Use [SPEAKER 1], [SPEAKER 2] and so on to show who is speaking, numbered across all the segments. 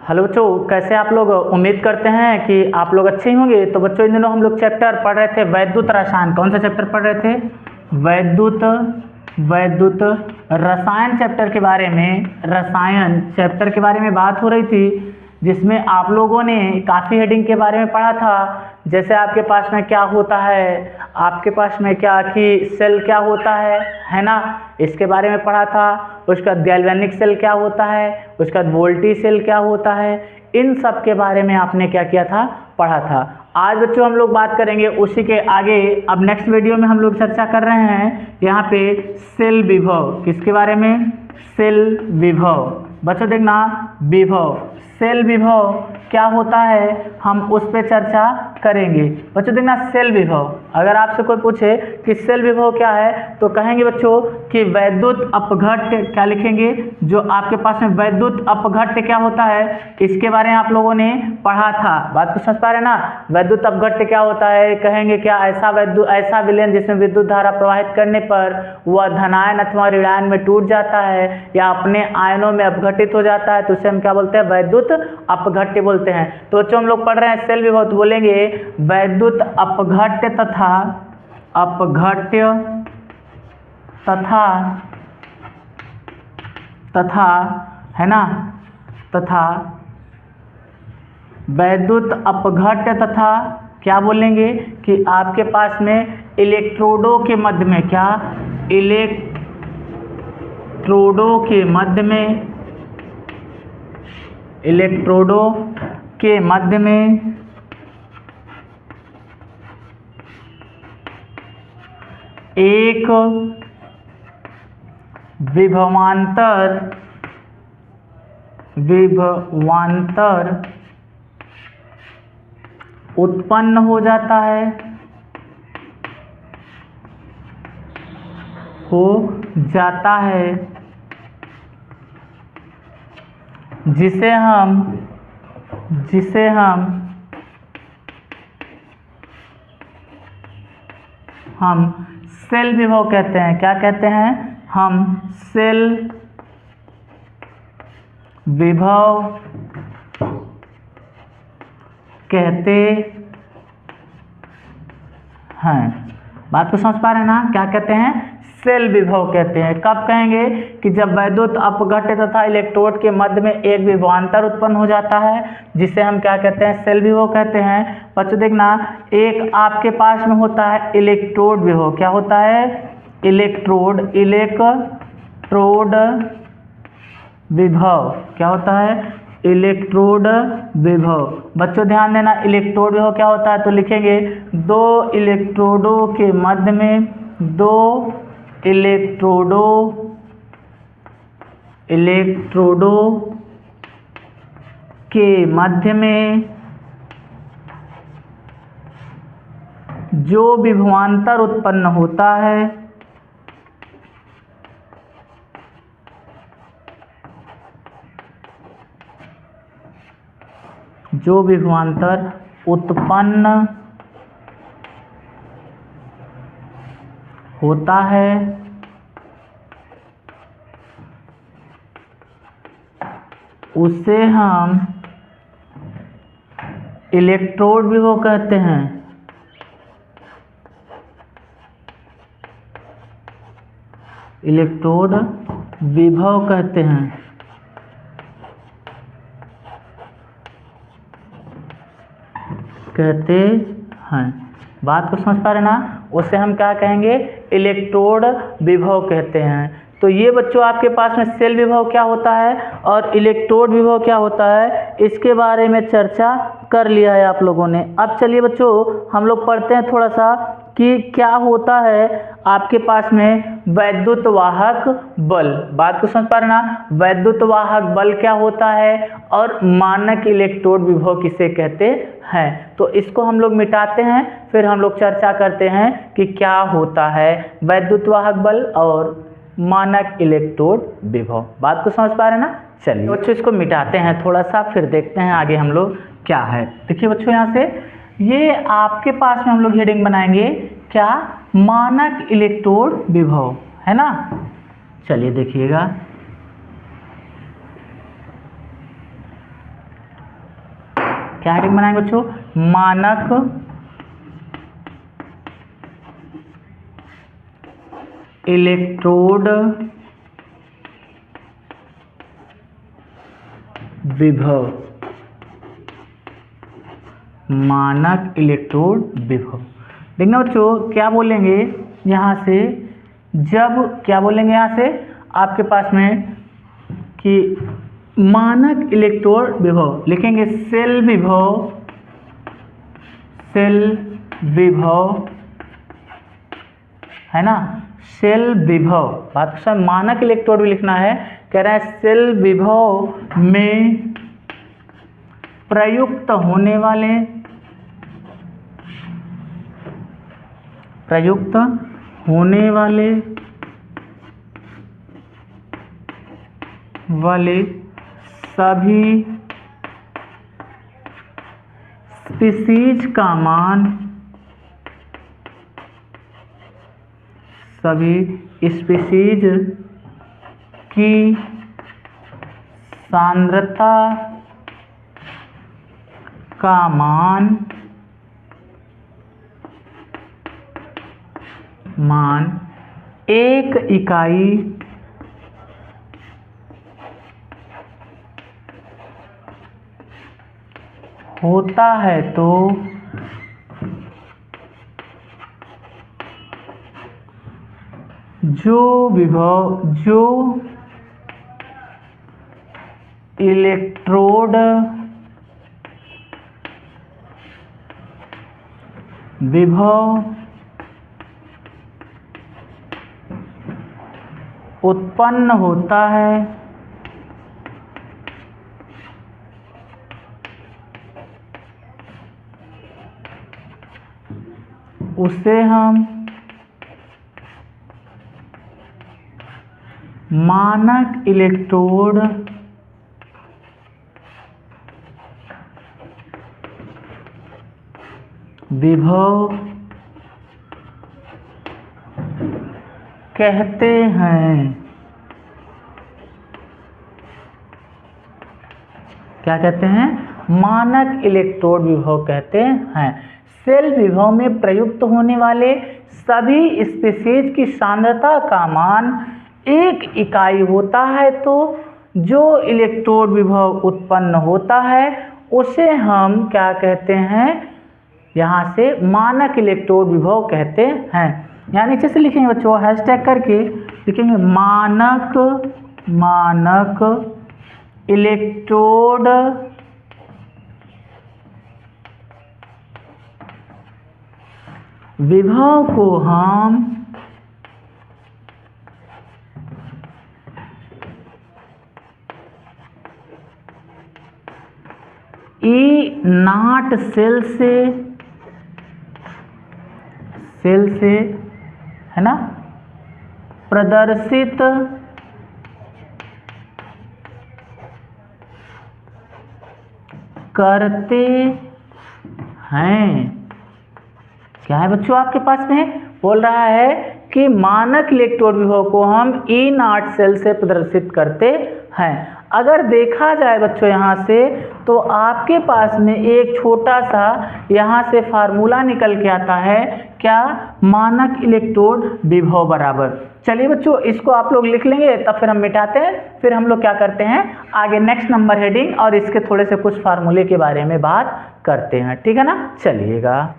[SPEAKER 1] Hello बच्चों, कैसे आप लोग। उम्मीद करते हैं कि आप लोग अच्छे ही होंगे। तो बच्चों, इन दिनों हम लोग चैप्टर पढ़ रहे थे वैद्युत रसायन। कौन सा चैप्टर पढ़ रहे थे? वैद्युत रसायन चैप्टर के बारे में, रसायन चैप्टर के बारे में बात हो रही थी, जिसमें आप लोगों ने काफ़ी हेडिंग के बारे में पढ़ा था। जैसे आपके पास में क्या होता है, आपके पास में क्या कि सेल क्या होता है ना, इसके बारे में पढ़ा था। उसका गैल्वेनिक सेल क्या होता है, उसका वोल्टी सेल क्या होता है, इन सब के बारे में आपने क्या किया था, पढ़ा था। आज बच्चों हम लोग बात करेंगे उसी के आगे। अब नेक्स्ट वीडियो में हम लोग चर्चा कर रहे हैं यहाँ पे सेल विभव। किसके बारे में? सेल विभव। बच्चों देखना, विभव, सेल विभव क्या होता है, हम उस पर चर्चा करेंगे। बच्चों देखना, सेल विभव, अगर आपसे कोई पूछे कि सेल विभव क्या है तो कहेंगे बच्चों कि वैद्युत अपघट्य। क्या लिखेंगे? जो आपके पास में वैद्युत अपघट्य क्या होता है, इसके बारे में आप लोगों ने पढ़ा था। बात को समझ पा रहे हैं ना? वैद्युत अपघट्य क्या होता है, कहेंगे क्या ऐसा विलयन जिसमें विद्युत धारा प्रवाहित करने पर वह धनायन अथवा ऋणायन में टूट जाता है या अपने आयनों में अपघटित हो जाता है, तो उसे हम क्या बोलते हैं? वैद्युत अपघट्य बोलते हैं। तो बच्चों हम लोग पढ़ रहे हैं सेल विभव, तो बोलेंगे वैद्युत अपघट्य तथा है ना, तथा वैद्युत अपघट्य तथा क्या बोलेंगे कि आपके पास में इलेक्ट्रोडों के मध्य में, क्या इलेक्ट्रोडों के मध्य में एक विभवांतर उत्पन्न हो जाता है, जिसे हम सेल विभव कहते हैं। क्या कहते हैं? हम सेल विभव कहते हैं। बात को समझ पा रहे हैं ना? क्या कहते हैं? सेल विभव कहते हैं। कब कहेंगे? कि जब वैद्युत अपघट्य तथा इलेक्ट्रोड के मध्य में एक विभवांतर उत्पन्न हो जाता है, जिसे हम क्या कहते हैं? सेल विभव कहते हैं। बच्चों देखना, एक आपके पास में होता है इलेक्ट्रोड विभव। क्या होता है? इलेक्ट्रोड विभव। क्या होता है? इलेक्ट्रोड विभव। बच्चों ध्यान देना, इलेक्ट्रोड विभव क्या होता है, तो लिखेंगे दो इलेक्ट्रोडों के मध्य में, के मध्य में जो विभवांतर उत्पन्न होता है, जो विभवांतर उत्पन्न होता है उसे हम इलेक्ट्रोड विभव कहते हैं। इलेक्ट्रोड विभव कहते हैं। बात को समझ पा रहे ना? उसे हम क्या कहेंगे? इलेक्ट्रोड विभव कहते हैं। तो ये बच्चों आपके पास में सेल विभव क्या होता है और इलेक्ट्रोड विभव क्या होता है, इसके बारे में चर्चा कर लिया है आप लोगों ने। अब चलिए बच्चों हम लोग पढ़ते हैं थोड़ा सा कि क्या होता है आपके पास में वैद्युत वाहक बल। बात को समझ पा रहे ना? वैद्युत वाहक बल क्या होता है और मानक इलेक्ट्रोड विभव किसे कहते हैं। तो इसको हम लोग मिटाते हैं, फिर हम लोग चर्चा करते हैं कि क्या होता है वैद्युत वाहक बल और मानक इलेक्ट्रोड विभव। बात को समझ पा रहे हैं ना? चलिए बच्चों इसको मिटाते हैं थोड़ा सा, फिर देखते हैं आगे हम लोग क्या है। देखिए बच्चों यहाँ से ये आपके पास में हम लोग हेडिंग बनाएंगे क्या, मानक इलेक्ट्रोड विभव, है ना। चलिए देखिएगा क्या हेडिंग बनाएंगे बच्चों? मानक इलेक्ट्रोड विभव, मानक इलेक्ट्रोड विभव। देखना बच्चों क्या बोलेंगे यहाँ से, जब क्या बोलेंगे यहाँ से आपके पास में कि मानक इलेक्ट्रोड विभव लिखेंगे सेल विभव, सेल विभव है ना, सेल विभव। बात सर मानक इलेक्ट्रोड भी लिखना है, कह रहा है सेल विभव में प्रयुक्त होने वाले, प्रयुक्त होने वाले सभी स्पीशीज का मान, सभी स्पीशीज की सांद्रता का मान एक इकाई होता है तो जो विभव, जो इलेक्ट्रोड विभव उत्पन्न होता है उसे हम मानक इलेक्ट्रोड विभव कहते हैं। क्या कहते हैं? मानक इलेक्ट्रोड विभव कहते हैं। सेल विभव में प्रयुक्त होने वाले सभी स्पीशीज की सांद्रता का मान एक इकाई होता है तो जो इलेक्ट्रोड विभव उत्पन्न होता है उसे हम क्या कहते हैं? यहाँ से मानक इलेक्ट्रोड विभव कहते हैं। यहाँ नीचे से लिखेंगे बच्चों हैशटैग करके लिखेंगे मानक, मानक इलेक्ट्रोड विभव को हम ई नॉट सेल से है ना प्रदर्शित करते हैं। क्या है बच्चों आपके पास में? बोल रहा है कि मानक इलेक्ट्रोड विभव को हम ई नॉट सेल से प्रदर्शित करते हैं। अगर देखा जाए बच्चों यहाँ से तो आपके पास में एक छोटा सा यहाँ से फार्मूला निकल के आता है, क्या? मानक इलेक्ट्रोड विभव बराबर। चलिए बच्चों इसको आप लोग लिख लेंगे तब फिर हम मिटाते हैं, फिर हम लोग क्या करते हैं आगे नेक्स्ट नंबर हेडिंग और इसके थोड़े से कुछ फार्मूले के बारे में बात करते हैं, ठीक है ना। चलिएगा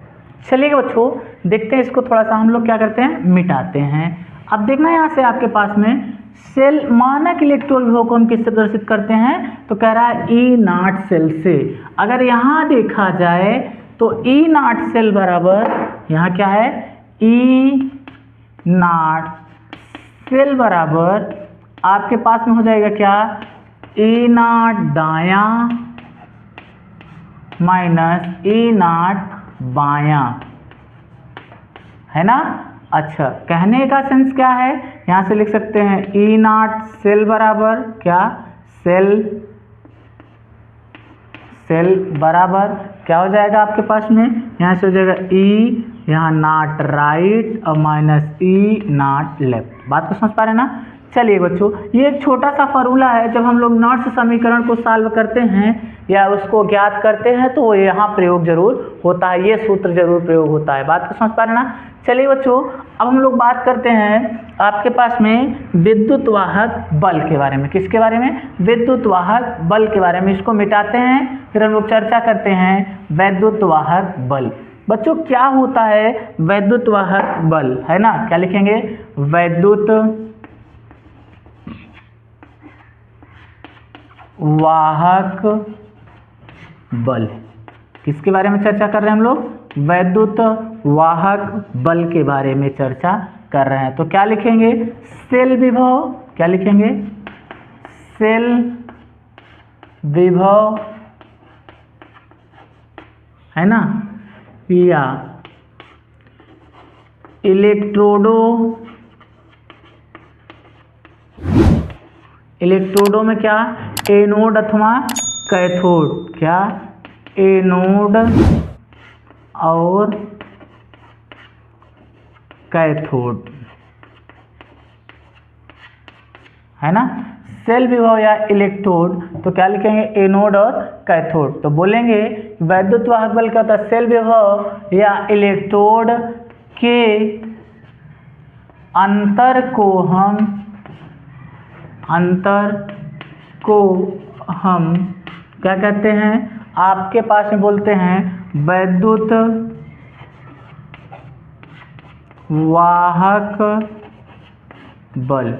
[SPEAKER 1] बच्चों देखते हैं इसको थोड़ा सा हम लोग क्या करते हैं मिटाते हैं। अब देखना यहाँ से आपके पास में सेल मानक इलेक्ट्रोड विभव को हम किससे प्रदर्शित करते हैं तो कह रहा है ई नॉट सेल से। अगर यहाँ देखा जाए तो ई नॉट सेल बराबर यहाँ क्या है ई नॉट सेल बराबर आपके पास में हो जाएगा क्या ई नॉट दायां माइनस ई नॉट बायां, है ना। अच्छा कहने का सेंस क्या है, यहाँ से लिख सकते हैं ई नॉट सेल बराबर क्या सेल बराबर क्या हो जाएगा आपके पास में, यहाँ से हो जाएगा ई यहाँ नॉट राइट और माइनस ई नॉट लेफ्ट। बात को समझ पा रहे हैं ना। चलिए बच्चों ये एक छोटा सा फॉर्मूला है, जब हम लोग नॉट्स समीकरण को सॉल्व करते हैं या उसको ज्ञात करते हैं तो यहाँ प्रयोग जरूर होता है, ये सूत्र जरूर प्रयोग होता है। बात को समझ पा रहे ना। चलिए बच्चों, अब हम लोग बात करते हैं आपके पास में विद्युत वाहक बल के बारे में। किसके बारे में? विद्युत वाहक बल के बारे में। इसको मिटाते हैं, फिर हम लोग चर्चा करते हैं वैद्युत वाहक बल। बच्चों क्या होता है वैद्युत वाहक बल, है ना? क्या लिखेंगे? वैद्युत वाहक बल। किसके बारे में चर्चा कर रहे हैं हम लोग? वैद्युत वाहक बल के बारे में चर्चा कर रहे हैं। तो क्या लिखेंगे? शेल विभव। क्या लिखेंगे? शेल विभव, है ना, या इलेक्ट्रोडों में क्या? एनोड अथवा कैथोड। क्या? एनोड और कैथोड, है ना। शेल विभव या इलेक्ट्रोड, तो क्या लिखेंगे? एनोड और कैथोड। तो बोलेंगे वैद्युत वाहक बल क्या होता है? शेल विभव या इलेक्ट्रोड के अंतर को हम क्या कहते हैं? आपके पास में बोलते हैं वैद्युत वाहक बल।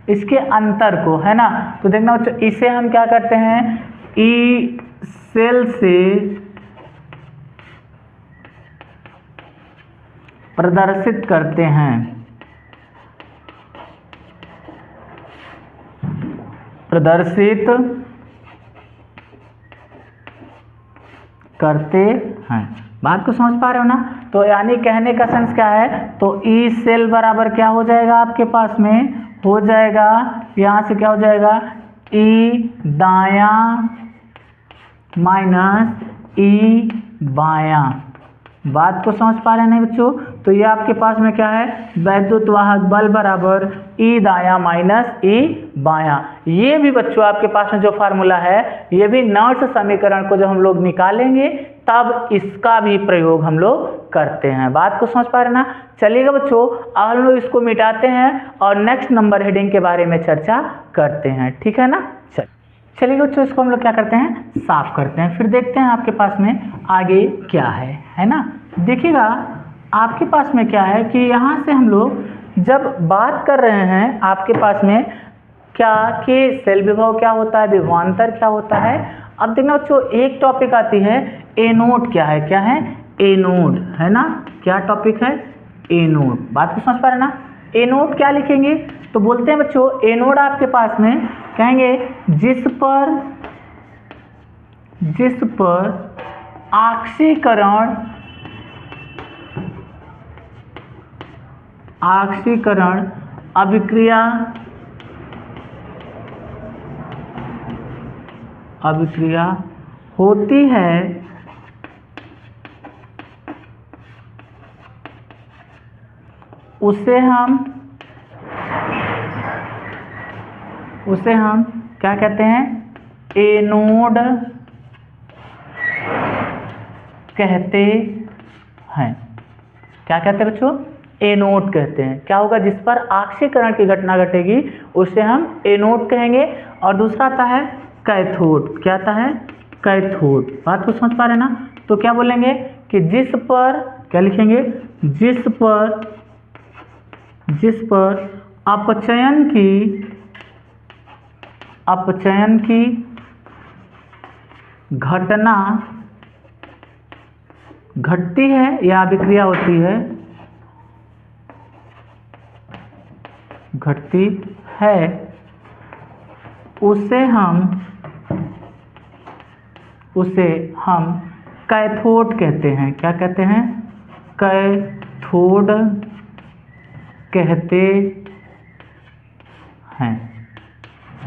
[SPEAKER 1] इसके अंतर को, है ना। तो देखना बच्चों, इसे हम क्या करते हैं? ई सेल से प्रदर्शित करते हैं। प्रदर्शित करते हैं। बात को समझ पा रहे हो ना। तो यानी कहने का सेंस क्या है? तो ई सेल बराबर क्या हो जाएगा आपके पास में? हो जाएगा यहाँ से क्या हो जाएगा? ई दायां माइनस ई बायां। बात को समझ पा रहे हैं नहीं बच्चों? तो ये आपके पास में क्या है? वैद्युत वाहक बल बराबर ई दायां माइनस ई बायां। ये भी बच्चों आपके पास में जो फार्मूला है, ये भी नॉट्स समीकरण को जब हम लोग निकालेंगे तब इसका भी प्रयोग हम लोग करते हैं। बात को समझ पा रहे ना। चलिएगा बच्चों, अब हम लोग इसको मिटाते हैं और नेक्स्ट नंबर हेडिंग के बारे में चर्चा करते हैं, ठीक है ना। चलिए बच्चों, इसको हम लोग क्या करते हैं? साफ करते हैं, फिर देखते हैं आपके पास में आगे क्या है ना। देखिएगा आपके पास में क्या है कि यहाँ से हम लोग जब बात कर रहे हैं आपके पास में क्या कि शेल विभव क्या होता है, विभवांतर क्या होता है। अब देखना बच्चों, एक टॉपिक आती है एनोड। क्या है? क्या है? एनोड, है ना। क्या टॉपिक है? एनोड। बात को समझ पा रहे ना। एनोड क्या लिखेंगे? तो बोलते हैं बच्चों, एनोड आपके पास में कहेंगे जिस पर ऑक्सीकरण अभिक्रिया होती है, उसे हम क्या कहते हैं? एनोड कहते हैं। क्या कहते हैं बच्चों? एनोड कहते हैं। क्या होगा? जिस पर ऑक्सीकरण की घटना घटेगी उसे हम एनोड कहेंगे। और दूसरा आता है कैथोड। क्या आता है? कैथोड। बात को समझ पा रहे ना। तो क्या बोलेंगे कि जिस पर, क्या लिखेंगे? जिस पर अपचयन की घटना घटती है या अभिक्रिया होती है, घटती है, उसे हम कैथोड कहते हैं। क्या कहते हैं? कैथोड कहते हैं।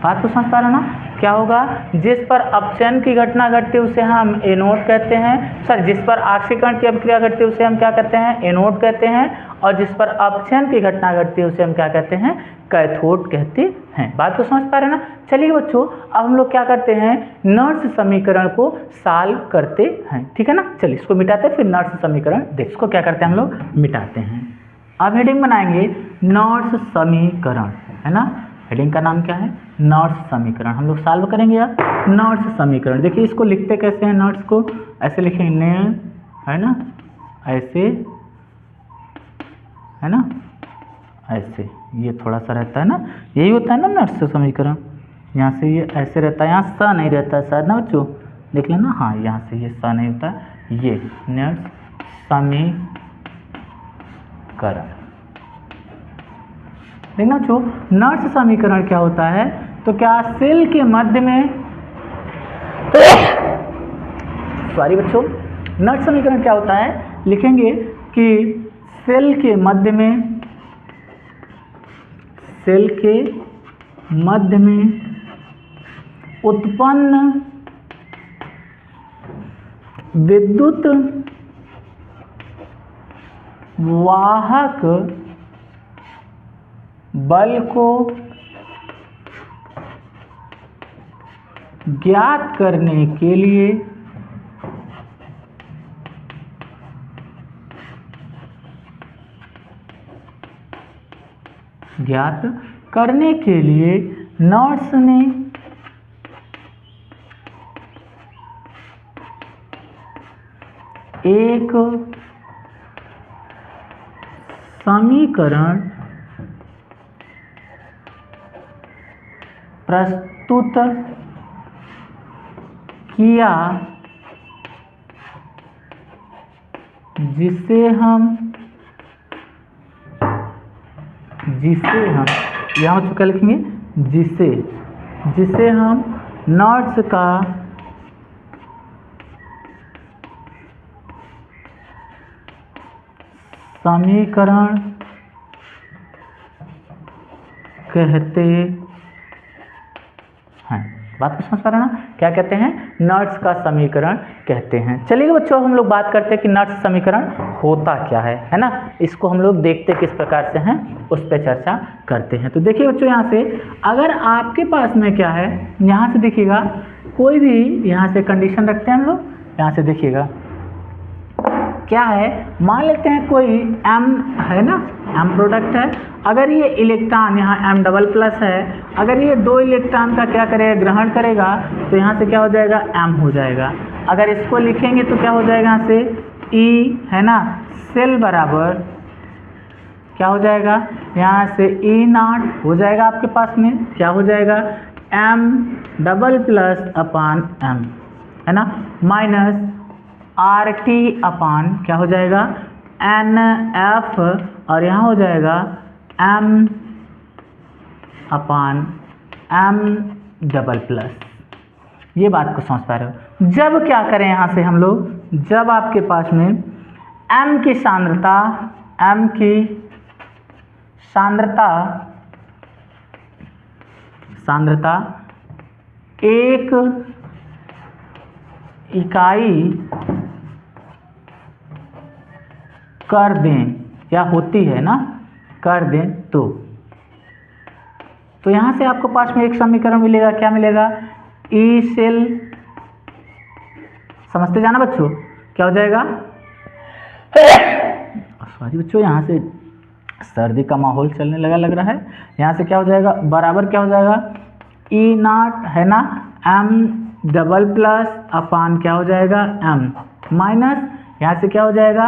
[SPEAKER 1] बात को समझ पा रहे ना। क्या होगा, जिस पर अपचयन की घटना घटती है उसे हम एनोड कहते हैं, सर जिस पर ऑक्सीकरण की अभिक्रिया घटती है उसे हम क्या कहते हैं, एनोड कहते हैं, और जिस पर अपचयन की घटना घटती है उसे हम क्या कहते हैं, कैथोड कहते हैं। बात को समझ पा रहे हैं ना। चलिए बच्चों, अब हम लोग क्या करते हैं, नर्स समीकरण को सॉल्व करते हैं, ठीक है ना। चलिए इसको मिटाते हैं, फिर नर्स समीकरण देख, इसको क्या करते हैं हम लोग, मिटाते हैं। अब हेडिंग बनाएंगे नर्स समीकरण, है ना। हेडिंग का नाम क्या है, नर्स समीकरण। हम लोग सॉल्व करेंगे अब नर्स समीकरण। देखिए इसको लिखते कैसे हैं, नर्स को ऐसे लिखेंगे, है ना, ऐसे, है ना, ऐसे, ये थोड़ा सा रहता है ना, यही होता है ना नर्स समीकरण। यहाँ से ये ऐसे रहता है, यहाँ सा नहीं रहता है शायद ना बच्चों, देख लेना, हाँ यहाँ से ये सा नहीं होता है, ये नर्स समीकरण। देखना बच्चों, नर्स समीकरण क्या होता है, तो क्या सेल के मध्य में सॉरी बच्चों, नर्स समीकरण क्या होता है, लिखेंगे कि सेल के मध्य में, सेल के मध्य में उत्पन्न विद्युत वाहक बल को ज्ञात करने के लिए नर्स ने एक समीकरण प्रस्तुत किया जिसे हम यहाँ चुका लिखेंगे, जिसे हम नर्स का समीकरण कहते हैं। बात को समझ पा रहे हैं ना, क्या कहते हैं, नर्स का समीकरण कहते हैं। चलिए बच्चों, हम लोग बात करते हैं कि नर्स समीकरण होता क्या है ना। इसको हम लोग देखते किस प्रकार से हैं, उस पर चर्चा करते हैं। तो देखिए बच्चों, यहाँ से अगर आपके पास में क्या है, यहाँ से देखिएगा, कोई भी यहाँ से कंडीशन रखते हैं हम लोग, यहाँ से देखिएगा क्या है, मान लेते हैं कोई M है ना, M प्रोडक्ट है, अगर ये इलेक्ट्रॉन यहाँ M डबल प्लस है, अगर ये 2 इलेक्ट्रॉन का क्या करेगा, ग्रहण करेगा, तो यहाँ से क्या हो जाएगा, M हो जाएगा। अगर इसको लिखेंगे तो क्या हो जाएगा, यहाँ से E है ना, सेल बराबर क्या हो जाएगा, यहाँ से E0 हो जाएगा आपके पास में, क्या हो जाएगा, M डबल प्लस अपान M, है ना, माइनस RT अपान क्या हो जाएगा, NF, और यहाँ हो जाएगा M अपान M डबल प्लस। ये बात को समझ पा रहे हो। जब क्या करें यहाँ से हम लोग, जब आपके पास में M की सांद्रता एक इकाई कर दें, या होती है ना, कर दें, तो यहाँ से आपको पास में एक समीकरण मिलेगा, क्या मिलेगा, ई सेल, समझते जाना बच्चों, क्या हो जाएगा, सॉरी बच्चों, यहाँ से सर्दी का माहौल चलने लगा लग रहा है, यहाँ से क्या हो जाएगा, बराबर क्या हो जाएगा, E0 है ना, M डबल प्लस अपान क्या हो जाएगा, M, माइनस यहाँ से क्या हो जाएगा,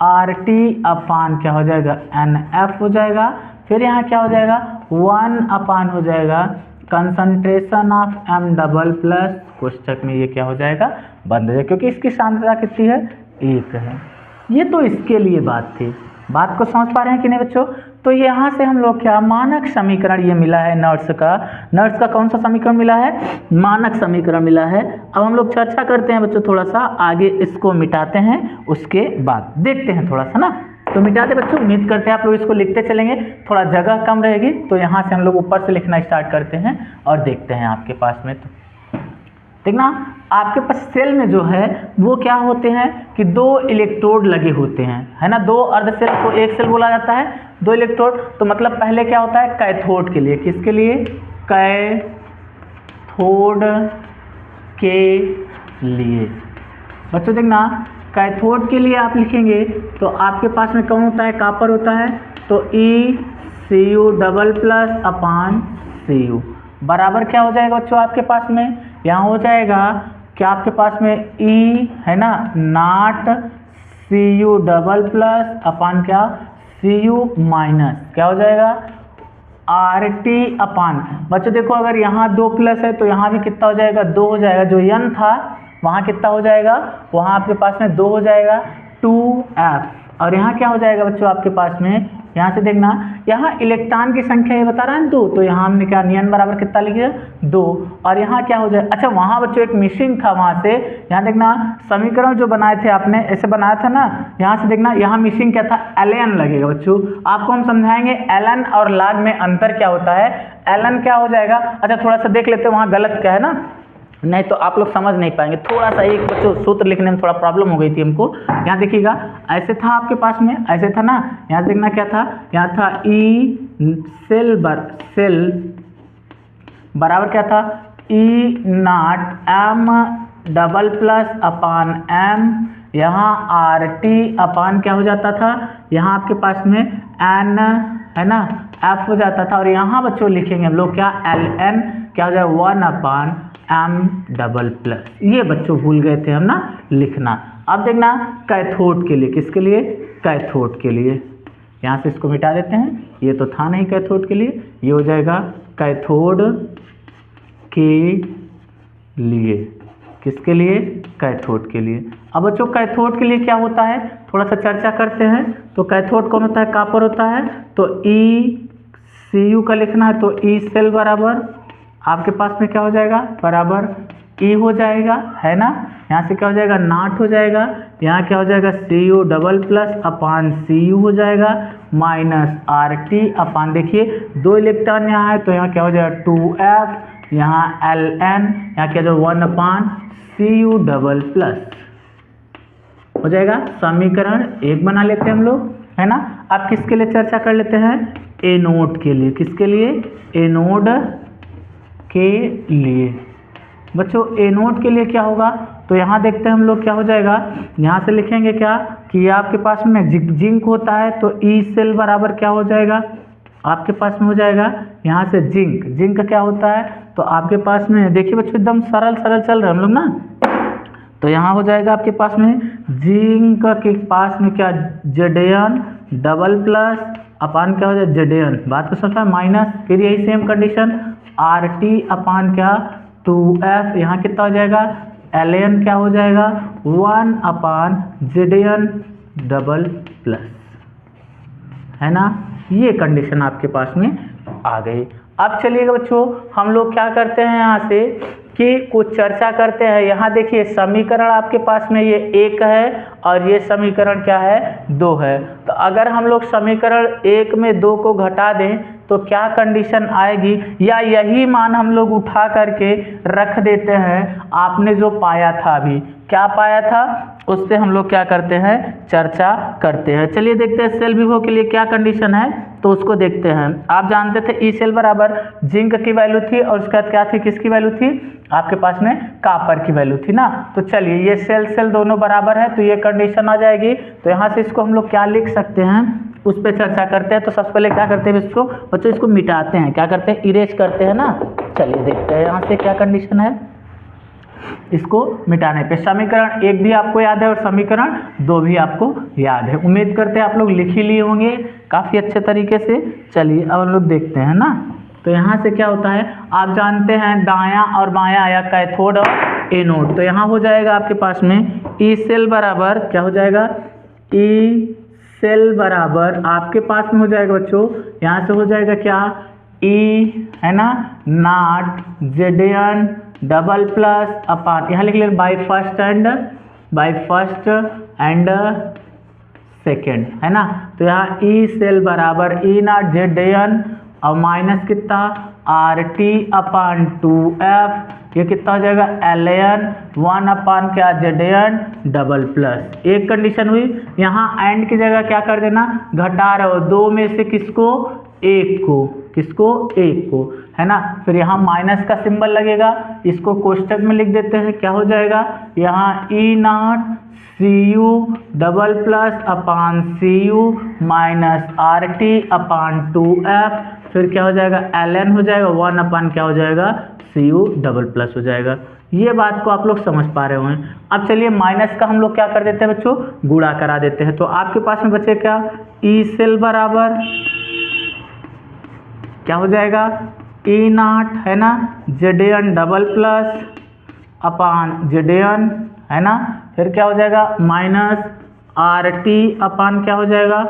[SPEAKER 1] RT अपान क्या हो जाएगा, NF हो जाएगा। फिर यहाँ क्या हो जाएगा, 1 अपान हो जाएगा concentration of M double plus, कोष्ठक में ये क्या हो जाएगा, बंद हो जाएगा, क्योंकि इसकी सांद्रता कितनी है, 1 है। ये तो इसके लिए बात थी। बात को समझ पा रहे हैं कि नहीं बच्चों। तो यहाँ से हम लोग क्या, मानक समीकरण ये मिला है नर्स का कौन सा समीकरण मिला है, मानक समीकरण मिला है। अब हम लोग चर्चा करते हैं बच्चों, थोड़ा सा आगे इसको मिटाते हैं, उसके बाद देखते हैं थोड़ा सा ना। तो मिटा दे बच्चों। उम्मीद करते हैं आप लोग इसको लिखते चलेंगे, थोड़ा जगह कम रहेगी तो यहाँ से हम लोग ऊपर से लिखना स्टार्ट करते हैं और देखते हैं आपके पास में। तो देखना आपके पास सेल में जो है वो क्या होते हैं कि 2 इलेक्ट्रोड लगे होते हैं, है ना। 2 अर्ध सेल को एक सेल बोला जाता है, 2 इलेक्ट्रोड। तो मतलब पहले क्या होता है कैथोड के लिए, किसके लिए, कैथोड के लिए। बच्चों देखना कैथोड के लिए आप लिखेंगे तो आपके पास में कौन होता है, कॉपर होता है। तो ECU डबल प्लस अपान CU बराबर क्या हो जाएगा बच्चों आपके पास में, यहाँ हो जाएगा क्या आपके पास में E है ना नॉट CU डबल प्लस अपान क्या CU माइनस क्या हो जाएगा RT अपान। बच्चों देखो अगर यहाँ 2 प्लस है तो यहाँ भी कितना हो जाएगा 2 हो जाएगा, जो N था वहाँ कितना हो जाएगा, वहाँ आपके पास में 2 हो जाएगा 2F। और यहाँ क्या हो जाएगा बच्चों आपके पास में, यहाँ से देखना यहाँ इलेक्ट्रॉन की संख्या ये बता रहा है 2, तो यहाँ हमने क्या नियन बराबर कितना लिखा 2। और यहाँ क्या हो जाए, अच्छा वहाँ बच्चों एक मिसिंग था वहाँ से, यहाँ देखना समीकरण जो बनाए थे आपने ऐसे बनाया था ना, यहाँ से देखना यहाँ मिसिंग क्या था ln लगेगा बच्चों। आपको हम समझाएंगे ln और log में अंतर क्या होता है। ln क्या हो जाएगा, अच्छा थोड़ा सा देख लेते हैं वहाँ गलत क्या है ना, नहीं तो आप लोग समझ नहीं पाएंगे। थोड़ा सा एक बच्चों सूत्र लिखने में थोड़ा प्रॉब्लम हो गई थी हमको। यहाँ देखिएगा ऐसे था आपके पास में, ऐसे था ना, यहाँ देखना क्या था, यहाँ था सेल बराबर क्या था E not M double plus upon M, यहाँ RT अपान क्या हो जाता था, यहाँ आपके पास में N है ना F हो जाता था। और यहाँ बच्चों लिखेंगे हम लोग क्या ln क्या हो जाएगा 1 अपान M डबल प्लस। ये बच्चों भूल गए थे हम ना लिखना। अब देखना कैथोड के लिए, किसके लिए, कैथोड के लिए, यहाँ से इसको मिटा देते हैं, ये तो था नहीं कैथोड के लिए, ये हो जाएगा कैथोड के लिए, किसके लिए, कैथोड के लिए। अब बच्चों कैथोड के लिए क्या होता है थोड़ा सा चर्चा करते हैं। तो कैथोड कौन होता है, कॉपर होता है। तो ECU का लिखना है, तो E सेल बराबर आपके पास में क्या हो जाएगा बराबर E हो जाएगा, है ना। यहाँ से क्या हो जाएगा नॉट हो जाएगा, यहाँ क्या हो जाएगा CU डबल प्लस अपान CU हो जाएगा माइनस RT अपान, देखिए 2 इलेक्ट्रॉन यहाँ है तो यहाँ क्या हो जाएगा 2F, यहाँ ln, यहाँ क्या जो 1 अपान CU डबल प्लस हो जाएगा। समीकरण 1 बना लेते हैं हम लोग, है ना। अब किसके लिए चर्चा कर लेते हैं, एनोड के लिए, किसके लिए, एनोड के लिए। बच्चों एनोड के लिए क्या होगा, तो यहाँ देखते हैं हम लोग क्या हो जाएगा, यहाँ से लिखेंगे क्या कि आपके पास में जिंक होता है तो E सेल बराबर क्या हो जाएगा आपके पास में हो जाएगा, यहाँ से जिंक क्या होता है, तो आपके पास में देखिए बच्चों एकदम सरल चल रहे हम लोग ना। तो यहाँ हो जाएगा आपके पास में जिंक के पास में क्या Zn डबल प्लस अपान क्या हो जाए Zn, बात को समझा, माइनस फिर यही सेम कंडीशन RT अपान क्या 2F, यहाँ कितना हो जाएगा ln क्या हो जाएगा 1 अपान Zn डबल प्लस, है ना। ये कंडीशन आपके पास में आ गई। अब चलिएगा बच्चों हम लोग क्या करते हैं यहाँ से कि कुछ चर्चा करते हैं। यहाँ देखिए समीकरण आपके पास में ये 1 है और ये समीकरण क्या है 2 है। तो अगर हम लोग समीकरण 1 में 2 को घटा दें तो क्या कंडीशन आएगी, या यही मान हम लोग उठा करके रख देते हैं, आपने जो पाया था अभी क्या पाया था उससे हम लोग क्या करते हैं चर्चा करते हैं। चलिए देखते हैं सेल विभव के लिए क्या कंडीशन है, तो उसको देखते हैं। आप जानते थे ई सेल बराबर जिंक की वैल्यू थी और उसके बाद क्या थी, किसकी वैल्यू थी, आपके पास में कॉपर की वैल्यू थी ना। तो चलिए ये सेल दोनों बराबर है तो ये कंडीशन आ जाएगी। तो यहाँ से इसको हम लोग क्या लिख सकते हैं उस पर चर्चा करते हैं। तो सबसे पहले क्या करते हैं इसको बच्चों, इसको मिटाते हैं, क्या करते हैं इरेज करते हैं ना। चलिए देखते हैं यहाँ से क्या कंडीशन है इसको मिटाने पे। समीकरण 1 भी आपको याद है और समीकरण 2 भी आपको याद है, उम्मीद करते हैं आप लोग लिख ही लिए होंगे काफ़ी अच्छे तरीके से। चलिए अब हम लोग देखते हैं ना। तो यहाँ से क्या होता है आप जानते हैं दायां और बायां या कैथोड और एनोड। तो यहाँ हो जाएगा आपके पास में ई सेल बराबर क्या हो जाएगा, ई सेल बराबर आपके पास में हो जाएगा बच्चों, यहाँ से हो जाएगा क्या ई है ना नॉट Zn डबल प्लस अपान, यहाँ लिख लें बाई फर्स्ट एंड सेकेंड, है ना। तो यहाँ ई सेल बराबर ई नॉट जेड एन और माइनस कितना आर टी अपान 2f, ये कितना हो जाएगा एल एन 1 अपान क्या जेड एन डबल प्लस। एक कंडीशन हुई, यहाँ एंड की जगह क्या कर देना, घटा रहे हो दो में से किसको, एक को, किसको, एक को, है ना। फिर यहाँ माइनस का सिंबल लगेगा, इसको कोष्टक में लिख देते हैं, क्या हो जाएगा यहाँ E naught C U double plus upon C U minus R T upon 2f, फिर क्या हो जाएगा एल एन हो जाएगा 1 अपान क्या हो जाएगा सी यू डबल प्लस हो जाएगा। ये बात को आप लोग समझ पा रहे होंगे। अब चलिए माइनस का हम लोग क्या कर देते हैं बच्चों, गुणा करा देते हैं। तो आपके पास में बचे क्या, ई सेल बराबर क्या हो जाएगा ई नॉट, है ना, Z N double plus upon Z N, है ना, फिर क्या हो जाएगा माइनस आर टी अपान क्या हो जाएगा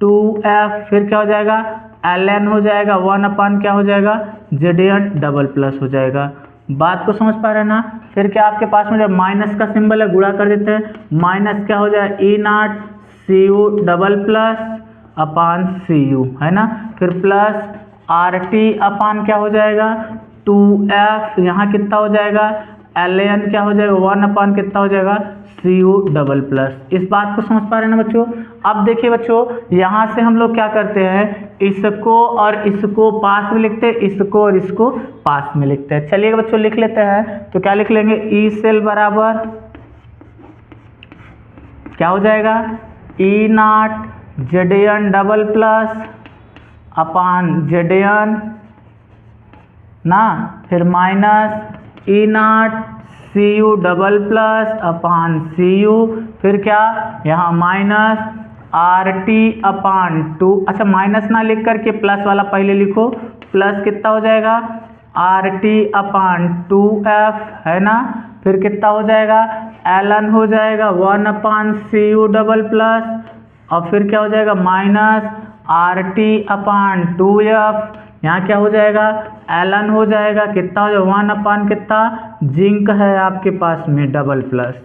[SPEAKER 1] 2f, फिर क्या हो जाएगा एल एन हो जाएगा 1 अपान क्या हो जाएगा जेड एन डबल प्लस हो जाएगा। बात को समझ पा रहे हैं ना। फिर क्या आपके पास में जब माइनस का सिंबल है गुणा कर देते हैं, माइनस क्या हो जाएगा E naught C U double plus upon C U, है ना, फिर प्लस आर टी अपान क्या हो जाएगा 2f, यहाँ कितना हो जाएगा एल एन क्या हो जाएगा 1 अपान कितना हो जाएगा सी यू डबल प्लस। इस बात को समझ पा रहे हैं ना बच्चों। अब देखिए बच्चों, यहाँ से हम लोग क्या करते हैं, इसको और इसको पास में लिखते हैं, इसको और इसको पास में लिखते हैं। चलिए बच्चों लिख लेते हैं, तो क्या लिख लेंगे ई सेल बराबर क्या हो जाएगा E naught Z N double plus upon Z N ना, फिर minus E naught C U double plus upon C U, फिर क्या यहाँ माइनस आर टी अपान 2, अच्छा माइनस ना लिख करके प्लस वाला पहले लिखो, प्लस कितना हो जाएगा आर टी अपान 2f, है ना, फिर कितना हो जाएगा एल एन हो जाएगा 1 अपान सी यू डबल प्लस, और फिर क्या हो जाएगा minus R T upon 2f, यहाँ क्या हो जाएगा एल एन हो जाएगा कितना हो जाएगा 1 अपान कितना जिंक है आपके पास में डबल प्लस,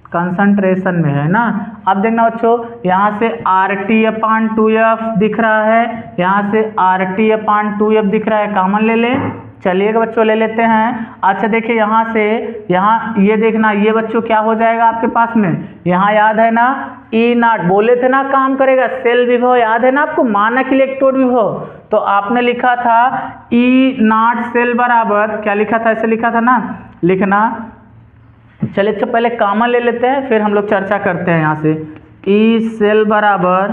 [SPEAKER 1] कंसंट्रेशन में, है ना। अब देखना बच्चों, यहाँ से आर टी अपान 2f दिख रहा है, यहाँ से आर टी अपान 2f दिख रहा है, कॉमन ले लें। चलिएगा बच्चों ले लेते हैं। अच्छा देखिए यहाँ से, यहाँ ये देखना, ये बच्चों क्या हो जाएगा आपके पास में, यहाँ याद है ना ई नॉट बोले थे ना काम करेगा, सेल विभव याद है ना आपको, मानक इलेक्ट्रोड विभव, तो आपने लिखा था ई नॉट सेल बराबर क्या लिखा था, ऐसे लिखा था ना, लिखना। चलिए अच्छा पहले कॉमन ले लेते हैं, फिर हम लोग चर्चा करते हैं। यहाँ से ई सेल बराबर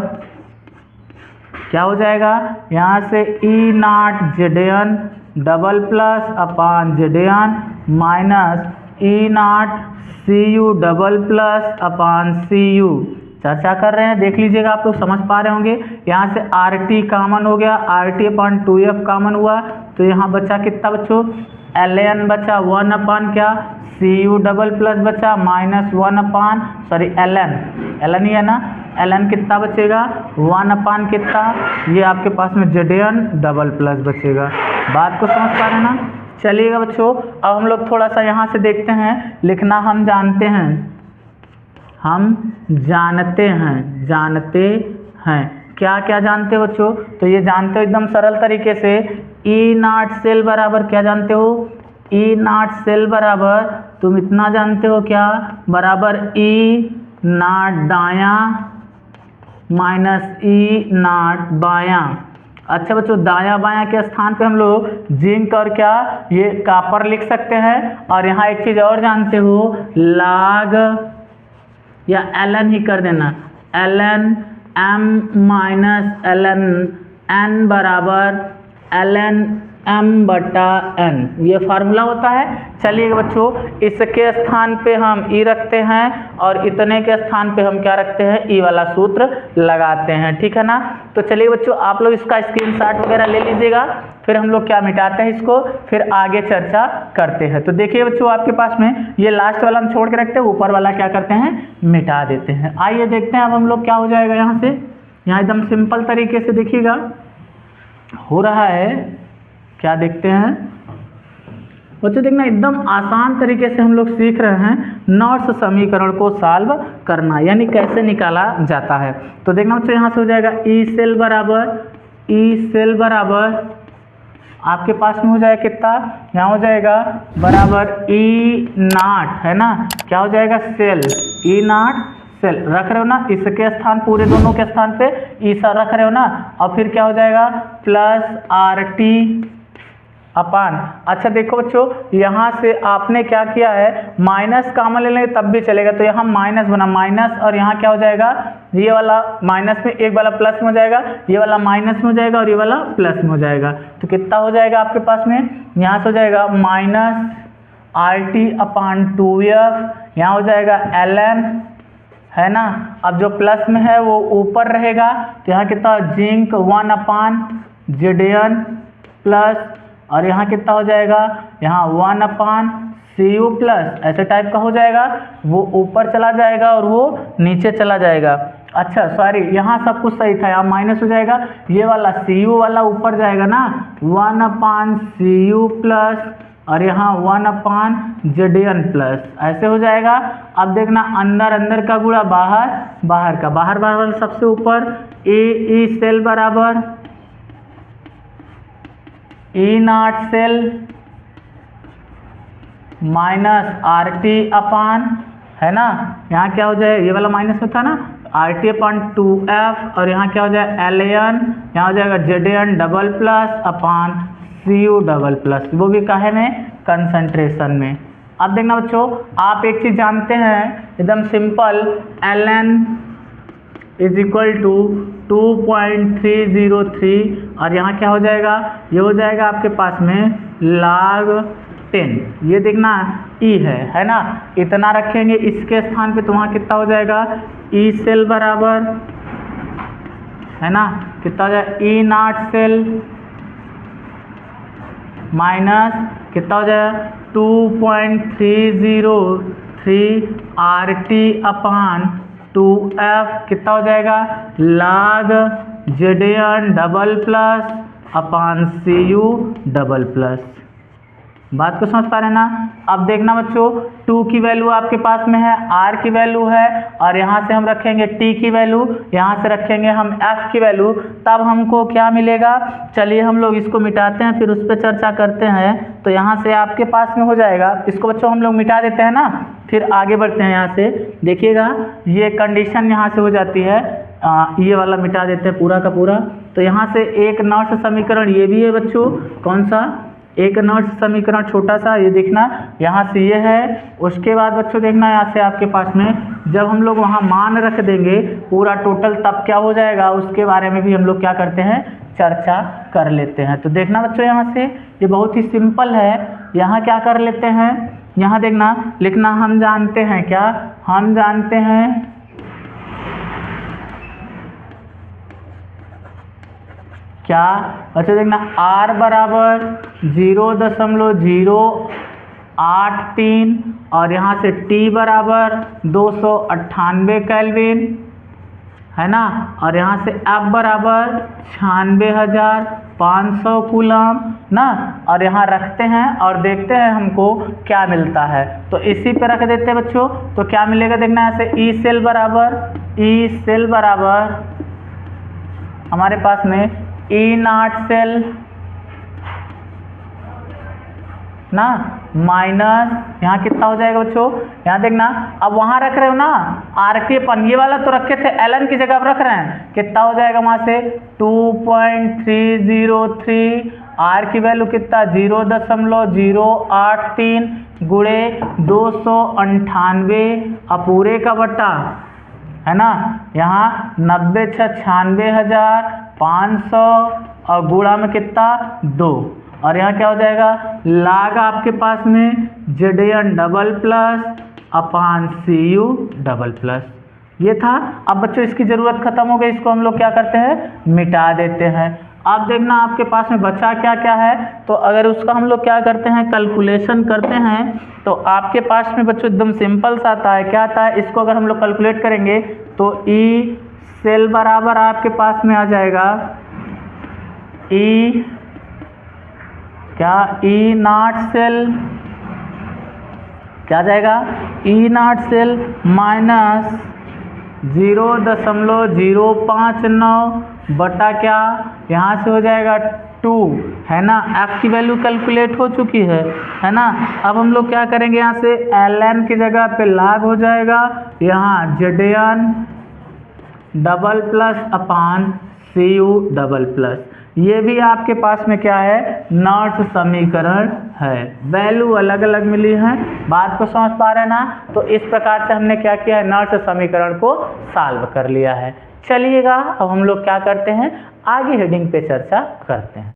[SPEAKER 1] क्या हो जाएगा, यहाँ से E naught Z N double plus upon Z N minus E naught C U double plus upon C U, चर्चा कर रहे हैं, देख लीजिएगा आप लोग समझ पा रहे होंगे। यहाँ से आर टी कॉमन हो गया, are T upon 2f common हुआ, तो यहाँ बचा कितना बच्चों एल एन बचा 1 अपान क्या सी यू डबल प्लस बचा माइनस 1 अपान सॉरी एल एन ही है ना, एल एन कितना बचेगा 1 अपान कितना, ये आपके पास में जेड एन डबल प्लस बचेगा। बात को समझ पा रहे हैं ना। चलिएगा बच्चों, अब हम लोग थोड़ा सा यहाँ से देखते हैं, लिखना हम जानते हैं, जानते हैं क्या क्या जानते हो बच्चों, तो ये जानते हो एकदम सरल तरीके से, ई नॉट सेल बराबर क्या जानते हो, ई नॉट सेल बराबर तुम इतना जानते हो क्या, बराबर ई नॉट दायां माइनस ई नॉट बायां। अच्छा बच्चों, दायां बायां के स्थान पे हम लोग जिंक और क्या ये कॉपर लिख सकते हैं, और यहाँ एक चीज़ और जानते हो, लॉग या एल एन ही कर देना, l n m minus l n n बराबर एल एन एम बटा एन, ये फार्मूला होता है। चलिए बच्चों, इसके स्थान पे हम ई रखते हैं और इतने के स्थान पे हम क्या रखते हैं, ई वाला सूत्र लगाते हैं, ठीक है ना। तो चलिए बच्चों, आप लोग इसका स्क्रीनशॉट वगैरह ले लीजिएगा, फिर हम लोग क्या मिटाते हैं इसको, फिर आगे चर्चा करते हैं। तो देखिए बच्चों, आपके पास में ये लास्ट वाला हम छोड़ के रखते हैं, ऊपर वाला क्या करते हैं मिटा देते हैं। आइए देखते हैं अब हम लोग क्या हो जाएगा। यहाँ से यहाँ एकदम सिंपल तरीके से देखिएगा हो रहा है, क्या देखते हैं, बच्चों देखना एकदम आसान तरीके से हम लोग सीख रहे हैं नॉट्स समीकरण को सॉल्व करना, यानी कैसे निकाला जाता है। तो देखना बच्चों यहाँ से हो जाएगा ई सेल बराबर आपके पास में हो जाएगा कितना, यहाँ हो जाएगा बराबर ई नॉट, है ना, क्या हो जाएगा सेल, ई नॉट सेल रख रहे हो ना, इसके स्थान पूरे दोनों के स्थान पे ई सा रख रहे हो ना, और फिर क्या हो जाएगा प्लस आर टी अपान। अच्छा देखो बच्चों यहाँ से आपने क्या किया है, माइनस कॉमन ले लेंगे तब भी चलेगा, तो यहाँ माइनस बना माइनस, और यहाँ क्या हो जाएगा, ये वाला माइनस में एक वाला प्लस में हो जाएगा, ये वाला माइनस में हो जाएगा और ये वाला प्लस में हो जाएगा। तो कितना हो जाएगा आपके पास में, यहाँ से हो जाएगा minus R T upon 2f, यहाँ हो जाएगा ln, है ना। अब जो प्लस में है वो ऊपर रहेगा, तो यहाँ कितना जिंक 1 अपान Zn प्लस, और यहाँ कितना हो जाएगा, यहाँ 1 अपान Cu प्लस, ऐसे टाइप का हो जाएगा, वो ऊपर चला जाएगा और वो नीचे चला जाएगा। अच्छा सॉरी, यहाँ सब कुछ सही था, यहाँ माइनस हो जाएगा, ये वाला Cu वाला ऊपर जाएगा ना, 1 अपान Cu प्लस, और यहाँ 1 अपान Zn प्लस, ऐसे हो जाएगा। अब देखना अंदर अंदर का गुणा बाहर, बाहर का बाहर, बाहर सबसे ऊपर ई सेल बराबर E naught cell minus R T upon, है ना, यहाँ क्या हो जाए, ये वाला माइनस में था ना, आर टी अपान 2f, और यहाँ क्या हो जाए ln, यहाँ हो जाएगा Zn डबल प्लस अपान Cu डबल प्लस, वो भी काहे में, कंसंट्रेशन में। अब देखना बच्चों आप एक चीज़ जानते हैं एकदम simple, ln is equal to 2.303, और यहाँ क्या हो जाएगा, ये हो जाएगा आपके पास में log 10, ये देखना ई है ना, इतना रखेंगे इसके स्थान पे, तो वहाँ कितना हो जाएगा ई सेल बराबर, है ना, कितना हो जाएगा ई नॉट सेल माइनस कितना हो जाएगा 2.303 आर टी अपान 2f, कितना हो जाएगा log Zn डबल प्लस अपान Cu डबल प्लस। बात को समझ पा रहे हैं ना। अब देखना बच्चों 2 की वैल्यू आपके पास में है, r की वैल्यू है, और यहाँ से हम रखेंगे t की वैल्यू, यहाँ से रखेंगे हम f की वैल्यू, तब हमको क्या मिलेगा, चलिए हम लोग इसको मिटाते हैं फिर उस पर चर्चा करते हैं। तो यहाँ से आपके पास में हो जाएगा, इसको बच्चों हम लोग मिटा देते हैं ना, फिर आगे बढ़ते हैं। यहाँ से देखिएगा ये कंडीशन यहाँ से हो जाती है, ये वाला मिटा देते हैं पूरा का पूरा। तो यहाँ से एक नॉट समीकरण ये भी है बच्चों, कौन सा, एक नॉट समीकरण छोटा सा, ये देखना यहाँ से ये है। उसके बाद बच्चों देखना यहाँ से आपके पास में जब हम लोग वहाँ मान रख देंगे पूरा टोटल, तब क्या हो जाएगा उसके बारे में भी हम लोग क्या करते हैं, चर्चा कर लेते हैं। तो देखना बच्चों यहाँ से ये बहुत ही सिंपल है, यहाँ क्या कर लेते हैं, यहाँ देखना लिखना हम जानते हैं क्या, हम जानते हैं क्या बच्चों, देखना r बराबर 0.083 और यहाँ से t बराबर 298 केल्विन, है ना, और यहाँ से F बराबर 96,500 कूलम ना, और यहाँ रखते हैं और देखते हैं हमको क्या मिलता है। तो इसी पे रख देते हैं बच्चों, तो क्या मिलेगा देखना, यहाँ से ई सेल बराबर हमारे पास में ई नॉट सेल ना माइनस, यहाँ कितना हो जाएगा बच्चों, यहाँ देखना अब वहाँ रख रहे हो ना आरटी अपन, ये वाला तो रखे थे एलन की जगह अब रख रहे हैं, कितना हो जाएगा वहाँ से 2.303, आर की वैल्यू कितना 0.083 गुणे 298 पूरे का बट्टा, है ना, यहाँ 96,500 और गुणा में कितना 2, और यहाँ क्या हो जाएगा log आपके पास में Zn डबल प्लस अपान Cu डबल प्लस, ये था। अब बच्चों इसकी ज़रूरत खत्म हो गई, इसको हम लोग क्या करते हैं, मिटा देते हैं। अब देखना आपके पास में बचा क्या क्या है, तो अगर उसका हम लोग क्या करते हैं, कैलकुलेशन करते हैं, तो आपके पास में बच्चों एकदम सिंपल सा आता है, क्या आता है, इसको अगर हम लोग कैलकुलेट करेंगे तो ई सेल बराबर आपके पास में आ जाएगा ई क्या ई नॉट सेल क्या जाएगा, ई नॉट सेल माइनस 0.059 बटा क्या, यहाँ से हो जाएगा 2, है ना। f की वैल्यू कैलकुलेट हो चुकी है ना। अब हम लोग क्या करेंगे, यहाँ से ln की जगह पे log हो जाएगा, यहाँ Zn डबल प्लस अपान Cu डबल प्लस। ये भी आपके पास में क्या है, नॉट्स समीकरण है, वैल्यू अलग अलग मिली है। बात को समझ पा रहे हैं ना। तो इस प्रकार से हमने क्या किया है, नॉट्स समीकरण को सॉल्व कर लिया है। चलिएगा अब हम लोग क्या करते हैं, आगे हेडिंग पे चर्चा करते हैं।